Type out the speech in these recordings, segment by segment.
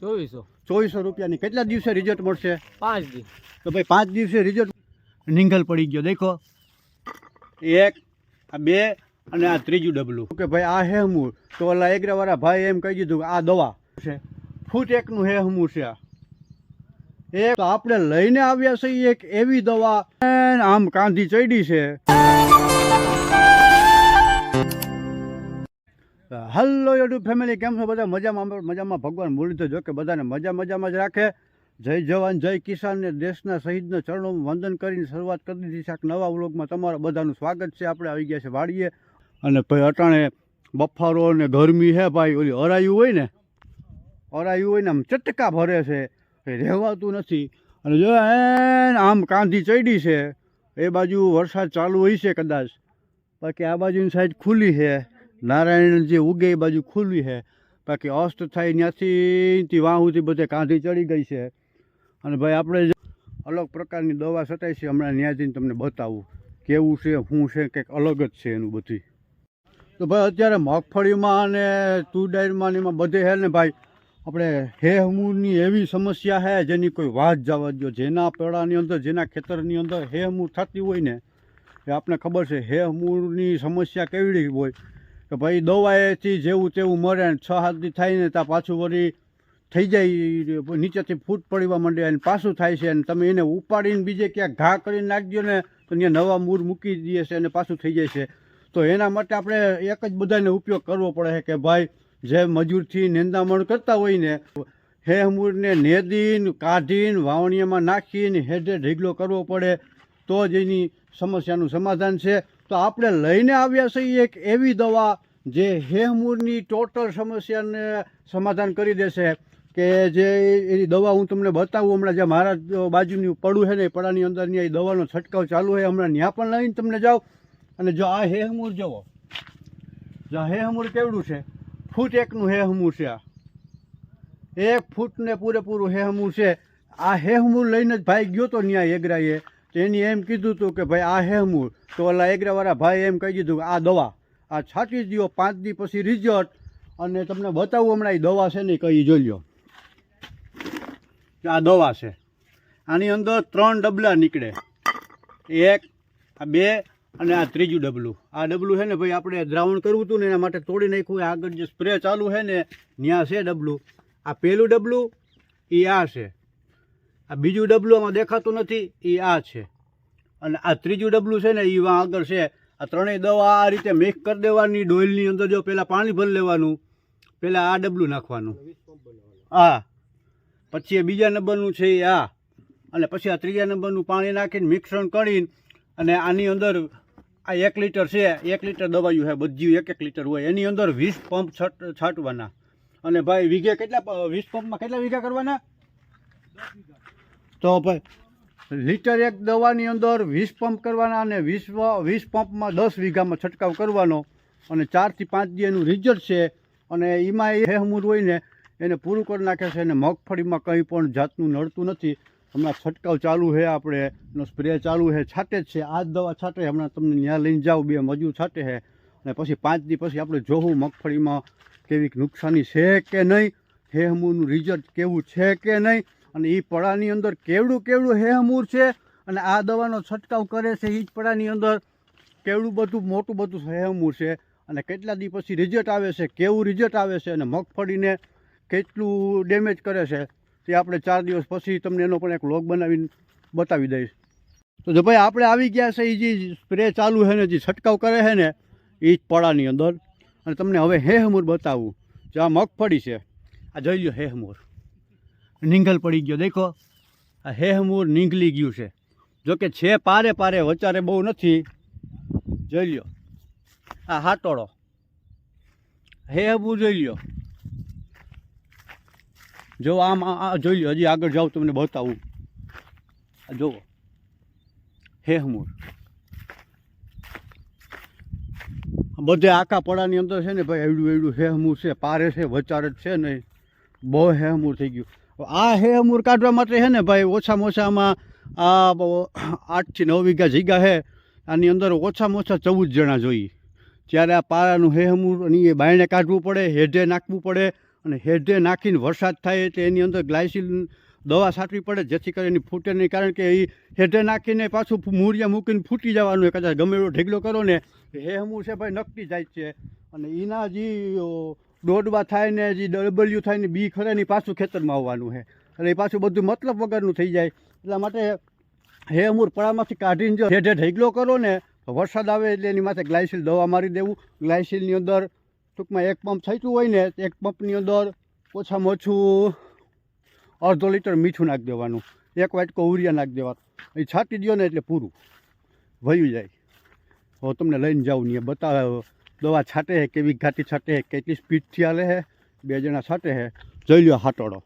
2400 રૂપિયાની કેટલા દિવસે રિઝલ્ટ મળશે? 5 દી. તો ભાઈ 5 દિવસે રિઝલ્ટ નિંગલ પડી ગયો. દેખો 1 આ 2 અને આ ત્રીજું ડબલું કે ભાઈ આ હેહમૂર. તો ઓલા એગ્રાવાળા ભાઈ એમ કહી દીધું કે આ દવા છે ફૂટ એકનું હેહમૂર છે. એક તો આપણે લઈને આવ્યા છીએ એક એવી દવા આમ કાંધી ચડી છે. હલો યુટ્યુબ ફેમિલી, કેમ છો બધા? મજામાં ભગવાન મૂળી તો જો કે બધાને મજામાં જ રાખે. જય જવાન જય કિસાન ને દેશના શહીદના ચરણોમાં વંદન કરીને શરૂઆત કરી દીધી છે. નવા વ્લોગમાં તમારા બધાનું સ્વાગત છે. આપણે આવી ગયા છે વાડીએ અને ભાઈ અટાણે બફારો ને ગરમી છે ભાઈ. ઓલી અરાયું હોય ને આમ ચટકા ભરે છે, રહેવાતું નથી. અને જો આમ કાંધી ચડી છે. એ બાજુ વરસાદ ચાલુ હોય છે કદાચ, બાકી આ બાજુની સાઈડ ખુલ્લી છે. નારાયણ જે ઉગે એ બાજુ ખુલ્લી છે, બાકી અસ્ત થાય ત્યાંથી વાહ સુધી બધે કાંધી ચડી ગઈ છે. અને ભાઈ આપણે અલગ પ્રકારની દવા છટાઈ છે. હમણાં ત્યાં જઈને તમને બતાવું કેવું છે, શું છે, કંઈક અલગ જ છે એનું બધી. તો ભાઈ અત્યારે મગફળીમાં અને તુડાઈમાં ને એમાં બધે છે ને ભાઈ આપણે હેહમૂરની એવી સમસ્યા છે જેની કોઈ વાત જવા દો. જેના પેડાની અંદર, જેના ખેતરની અંદર હેહમૂર થતી હોય ને એ આપણે ખબર છે. હેહમૂરની સમસ્યા કેવી હોય કે ભાઈ દવાએથી જેવું તેવું મરે, 6-7 દી થાય ને ત્યાં પાછું વળી થઈ જાય, નીચેથી ફૂટ પડવા માંડે અને પાછું થાય છે. અને તમે એને ઉપાડીને બીજે ક્યાંક ઘા કરીને નાખી દો ને તો ત્યાં નવા મૂળ મૂકી દે છે અને પાછું થઈ જાય છે. તો એના માટે આપણે એક જ બધાને ઉપયોગ કરવો પડે છે કે ભાઈ જે મજૂરથી નિંદામણ કરતા હોય ને હેહમૂરને નેદીને કાઢીને વાવણીયામાં નાખીને હેડે ઢીગલો કરવો પડે તો જ એની સમસ્યાનું સમાધાન છે. તો આપણે લઈને આવ્યા છીએ એક એવી દવા જે હેહમૂરની ટોટલ સમસ્યાને સમાધાન કરી દેશે. કે જે એની દવા હું તમને બતાવું. હમણાં જે મારા બાજુની પડું છે ને એ પડાની અંદરની એ દવાનો છંટકાવ ચાલુ હોય. હમણાં ત્યાં પણ લઈને તમને જાઓ. અને જો આ હેહમૂર જુઓ, જો આ હેહમૂર કેવડું છે, ફૂટ એકનું હેહમૂર છે. આ 1 ફૂટને પૂરેપૂરું હેહમૂર છે. આ હેહમૂર લઈને જ ભાઈ ગયો તો ત્યાં એગરાએ, તો એની એમ કીધું હતું કે ભાઈ આ હેહમૂર. તો ઓલા એગરાવાળા ભાઈ એમ કહી દીધું કે આ દવા આ છાંટી દો, 5 દી પછી રિઝલ્ટ. અને તમને બતાવું હમણાં એ દવા છે ને કઈ જોઈ લો. આ દવા છે, આની અંદર 3 ડબલા નીકળે, 1 આ 2 અને આ ત્રીજું ડબલું. આ ડબલું છે ને ભાઈ આપણે દ્રાવણ કરવું હતું ને એના માટે તોડી નાખ્યું. આગળ જે સ્પ્રે ચાલુ છે ને ત્યાં છે ડબલું. આ પહેલું ડબલું એ આ છે, આ બીજું ડબલું આમાં દેખાતું નથી એ આ છે, અને આ ત્રીજું ડબલું છે ને એ આગળ છે. આ ત્રણેય દવા આ રીતે મિક્સ કરી દેવાની ડોલની અંદર. જો પહેલાં પાણી ભરી લેવાનું, પહેલાં આ ડબલું નાખવાનું, આ પછી બીજા નંબરનું છે એ આ, અને પછી આ ત્રીજા નંબરનું પાણી નાખીને મિશ્રણ કરીને અને આની અંદર આ 1 લીટર છે, 1 લીટર દવાયું છે બધી 1-1 લીટર હોય. એની અંદર 20 પંપ છાંટવાના. અને ભાઈ વીઘે કેટલા, 20 પંપમાં કેટલા વીઘા કરવાના? 10 વીઘા. તો ભાઈ લીટર એક દવાની અંદર 20 પંપ કરવાના અને 20 પંપમાં 10 વીઘામાં છંટકાવ કરવાનો. અને 4 થી 5 દી એનું રિઝલ્ટ છે. અને એમાં એ હેહમૂર હોય ને એને પૂરું કરી નાખે છે. અને મગફળીમાં કંઈ પણ જાતનું નડતું નથી. હમણાં છંટકાવ ચાલુ છે, આપણે એનો સ્પ્રે ચાલુ છે, છાંટે જ છે. આ જ દવા છાંટે. હમણાં તમને ત્યાં લઈને જાઓ, 2 મજૂર છાંટે છે. અને પછી 5 દી પછી આપણે જોવું મગફળીમાં કેવી નુકસાની છે કે નહીં, હેહમૂરનું રિઝલ્ટ કેવું છે કે નહીં, અને એ પડાની અંદર કેવડું હેહમૂર છે. અને આ દવાનો છંટકાવ કરે છે એ જ પડાની અંદર કેવડું બધું મોટું બધું હેહમૂર છે. અને કેટલા દી પછી રિઝલ્ટ આવે છે, કેવું રિઝલ્ટ આવે છે, અને મગફળીને કેટલું ડેમેજ કરે છે તે આપણે 4 દિવસ પછી તમને એનો પણ એક વ્લોગ બનાવીને બતાવી દઈશ. તો જો ભાઈ આપણે આવી ગયા છે એ જે સ્પ્રે ચાલુ છે ને, જે છંટકાવ કરે છે ને એ જ પડાની અંદર. અને તમને હવે હેહમૂર બતાવું. જો આ મગફળી છે, આ જોઈ લો હેહમૂર નીંગલ પડી ગયો. દેખો આ હેહમૂર નીંગલી ગયું છે. જોકે છે પારે વચારે બહુ નથી. જોઈ લો આ હાટોળો હેહમૂર જોઈ લો. જો આમ આ જોઈ લો, હજી આગળ જાઉં તમને બતાવું. આ જુઓ હેહમૂર બધે આખા પડાની અંદર છે ને ભાઈ એવડું હેહમૂર છે. પારે છે, વચારે જ છે નહીં, બહુ હેહમૂર થઈ ગયું. આ હેહમૂર કાઢવા માટે છે ને ભાઈ ઓછામાં ઓછામાં આ 8 થી 9 વીઘા જગ્યા છે. આની અંદર ઓછામાં ઓછા 14 જણા જોઈએ. ત્યારે આ પારાનું હેહમૂર અને એ બાયણે કાઢવું પડે, હેઢે નાખવું પડે. અને હેડે નાખીને વરસાદ થાય એટલે એની અંદર ગ્લાયસિલ દવા છાંટવી પડે જેથી કરીને ફૂટે નહીં, કારણ કે એ હેડે નાખીને પાછું મૂળિયા મૂકીને ફૂટી જવાનું. કદાચ ગમે એવો ઢેગલો કરો ને હે હમું છે ભાઈ નકટી જાય છે. અને એના જે દોડવા થાય ને જે ડબલ્યુ થાય ને બી ખરે ને પાછું ખેતરમાં આવવાનું છે એટલે એ પાછું બધું મતલબ વગરનું થઈ જાય. એટલા માટે હે અમૂર પડામાંથી કાઢીને જો હેડે ઢેગલો કરો ને તો વરસાદ આવે એટલે એની માથે ગ્લાયસિલ દવા મારી દેવું. ગ્લાયસિલની અંદર ટૂંકમાં એક પંપ થતું હોય ને એક પંપની અંદર ઓછામાં ઓછું અડધો લીટર મીઠું નાખી દેવાનું, એક વાટકો ઉરિયા નાખી દેવાનું. એ છાંટી દો ને એટલે પૂરું વયું જાય. હવે તમને લઈને જાઉં ને બતાવે દવા છાંટે છે, કેવી ઘાટી છાંટે છે, કેટલી સ્પીડથી હાલે છે, 2 જણા છાંટે છે. જોઈ લો હાટોડો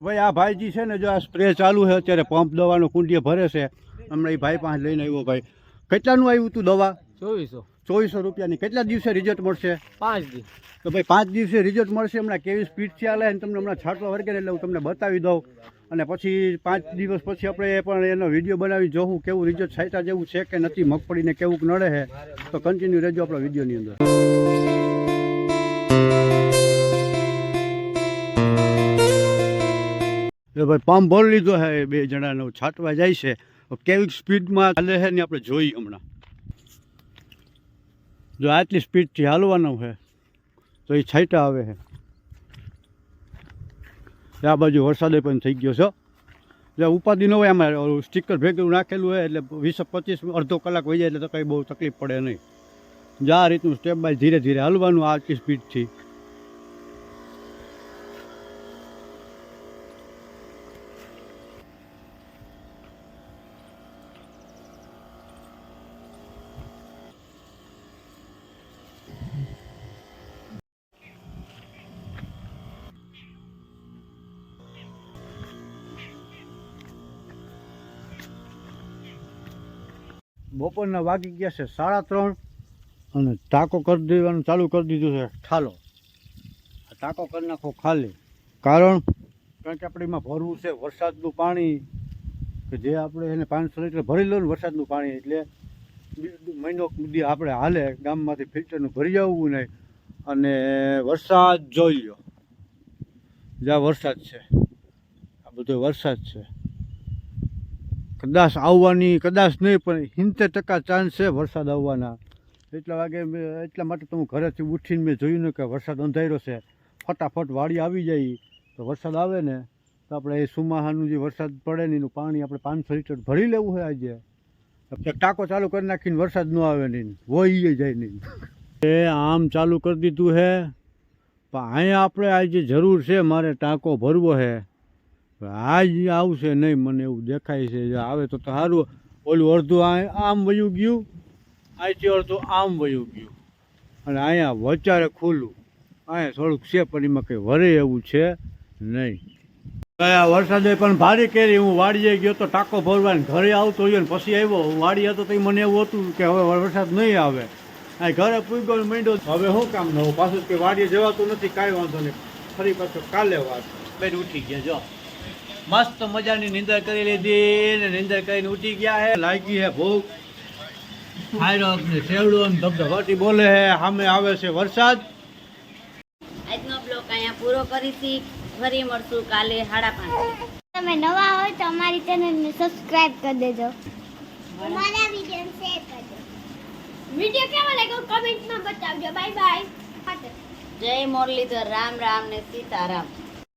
ભાઈ. આ ભાઈજી છે ને જો આ સ્પ્રે ચાલુ છે અત્યારે, પંપ દવાનો કુંડીએ ભરે છે. હમણાં એ ભાઈ પાસે લઈને આવ્યો. ભાઈ કેટલાનું આવ્યું તું દવા? 2400 રૂપિયાની. કેટલા દિવસે રિઝલ્ટ મળશે? 5 દિવસ. તો ભાઈ 5 દિવસે રિઝલ્ટ મળશે. હમણાં કેવી સ્પીડથી હાલે ને તમને હમણાં છાંટવા વર્ગે એટલે હું તમને બતાવી દઉં. અને પછી 5 દિવસ પછી આપણે પણ એનો વિડીયો બનાવી જોવું કેવું રિઝલ્ટ છાંટા જેવું છે કે નથી, મગફળીને કેવું નડે છે. તો કન્ટિન્યુ રહેજો આપણા વિડીયોની અંદર. ભાઈ પંપ ભરી લીધો છે, 2 જણાનો છાંટવા જાય છે. કેવી સ્પીડમાં હાલે છે ને આપણે જોઈએ હમણાં. જો આટલી સ્પીડથી હાલવાનું છે તો એ છાંટા આવે છે. આ બાજુ વરસાદે પણ થઈ ગયો છે. એટલે ઉપાધિ ન હોય, આમાં સ્ટીકર ભેગું નાખેલું હોય એટલે 20-25 અડધો કલાક વહી જાય એટલે તો કંઈ બહુ તકલીફ પડે નહીં. જો આ રીતનું સ્ટેપ બાય ધીરે ધીરે હાલવાનું આટલી સ્પીડથી. બપોરના વાગી ગયા છે 3:30 અને ટાંકો કરી દેવાનું ચાલુ કરી દીધું છે. ઠાલો ટાંકો કરી નાખો ખાલી. કારણ કે આપણે એમાં ભરવું છે વરસાદનું પાણી, કે જે આપણે એને 500 લીટર ભરી લો ને વરસાદનું પાણી એટલે મહિનો સુધી આપણે હાલે. ગામમાંથી ફિલ્ટરનું ભરી જવું નહીં. અને વરસાદ જોઈ લો, જ્યાં વરસાદ છે આ બધો વરસાદ છે. કદાચ આવવાની, કદાચ નહીં પણ 70% ચાન્સ છે વરસાદ આવવાના. એટલા માટે તો હું ઘરેથી ઉઠીને મેં જોયું ને કે વરસાદ અંધાર્યો છે, ફટાફટ વાડી આવી જાય. તો વરસાદ આવે ને તો આપણે એ સુમાહાનું જે વરસાદ પડે ને એનું પાણી આપણે 500 લીટર ભરી લેવું છે આજે. ટાંકો ચાલુ કરી નાખીને વરસાદ ન આવે નહીં, વહી જાય નહીં. એ આમ ચાલુ કરી દીધું છે પણ અહીંયા આપણે આજે જરૂર છે, મારે ટાંકો ભરવો છે. આજ આવશે નહીં મને એવું દેખાય છે. આવે તો સારું. ઓલું અડધું આમ વયું ગયું, અહીંથી અડધું આમ વયું ગયું અને અહીંયા વચારે ખુલ્લું. અહીંયા થોડુંક છે પણ એમાં કંઈ વરે એવું છે નહીં. ગયા વરસાદે પણ ભારે કેરી. હું વાડીએ ગયો તો ટાંકો ભરવાને, ઘરે આવતો હોય ને પછી આવ્યો. હું વાડી હતો તો મને એવું હતું કે હવે વરસાદ નહીં આવે. આ ઘરે પૂગ્યો માંડ્યો. હવે શું કામ ન પાછું કે વાડીએ જવાતું નથી. કાંઈ વાંધો નહીં, ફરી પાછું કાલે વાત. બેન ઉઠી ગયા જો મસ્ત મજાની નિંદર કરી લીધી ને નિંદર કરીને ઉઠી ગયા હે. લાગી હે ભૂખ. આયરો ને સેવડો ને ધબધબાટી બોલે હે. સામે આવે છે વરસાદ. આજનો બ્લોગ અહીંયા પૂરો કરીશી. ફરી મળશું કાલે 5:30. તમે નવા હોય તો અમારી ચેનલને સબસ્ક્રાઇબ કરી દેજો. અમારા વિડિયો શેર કરજો. વિડિયો કેવો લાગ્યો કમેન્ટમાં બતાવજો. Bye bye. જય મુરલીધર. રામ રામ ને સીતારામ.